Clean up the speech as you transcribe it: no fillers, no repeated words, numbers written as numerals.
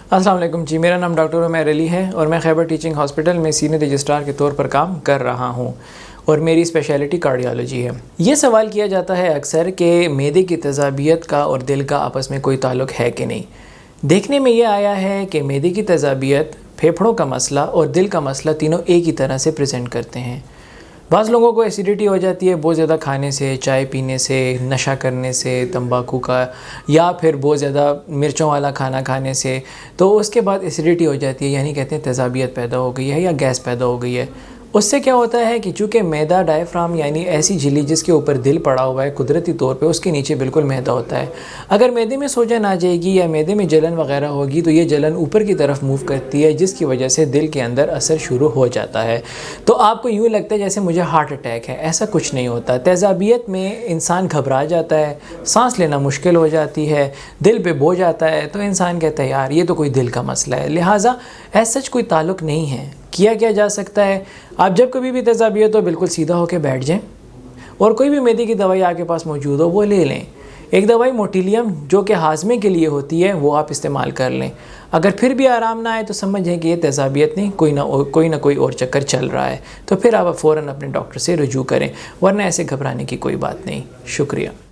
अस्सलाम वालेकुम जी, मेरा नाम डॉक्टर उमैर अली है और मैं खैबर टीचिंग हॉस्पिटल में सीनियर रजिस्ट्रार के तौर पर काम कर रहा हूँ और मेरी स्पेशलिटी कार्डियोलॉजी है। ये सवाल किया जाता है अक्सर कि मैदे की तेज़ाबियत का और दिल का आपस में कोई ताल्लुक़ है कि नहीं। देखने में ये आया है कि मैदे की तेज़ाबियत, फेफड़ों का मसला और दिल का मसला तीनों एक ही तरह से प्रेजेंट करते हैं। बाज़ लोगों को एसिडिटी हो जाती है बहुत ज़्यादा खाने से, चाय पीने से, नशा करने से, तंबाकू का या फिर बहुत ज़्यादा मिर्चों वाला खाना खाने से, तो उसके बाद एसिडिटी हो जाती है, यानी कहते हैं तेज़ाबियत पैदा हो गई है या गैस पैदा हो गई है। उससे क्या होता है कि चूँकि मैदा डायफ्राम यानी ऐसी झिल्ली जिसके ऊपर दिल पड़ा हुआ है कुदरती तौर पे, उसके नीचे बिल्कुल मैदा होता है। अगर मैदे में सोजन आ जाएगी या मैदे में जलन वगैरह होगी तो ये जलन ऊपर की तरफ मूव करती है, जिसकी वजह से दिल के अंदर असर शुरू हो जाता है। तो आपको यूँ लगता है जैसे मुझे हार्ट अटैक है, ऐसा कुछ नहीं होता। तेज़ाबियत में इंसान घबरा जाता है, सांस लेना मुश्किल हो जाती है, दिल पे बोझ आता है, तो इंसान कहता है यार ये तो कोई दिल का मसला है। लिहाजा ऐसा कोई ताल्लुक़ नहीं है। किया जा सकता है, आप जब कभी भी तेज़ाबियत हो बिल्कुल सीधा होकर बैठ जाएं और कोई भी मैदे की दवाई आपके पास मौजूद हो वो ले लें। एक दवाई मोटिलियम जो कि हाजमे के लिए होती है वो आप इस्तेमाल कर लें। अगर फिर भी आराम ना आए तो समझें कि ये तेज़ाबियत नहीं, कोई ना कोई और चक्कर चल रहा है, तो फिर आप फ़ौरन अपने डॉक्टर से रुजू करें, वरना ऐसे घबराने की कोई बात नहीं। शुक्रिया।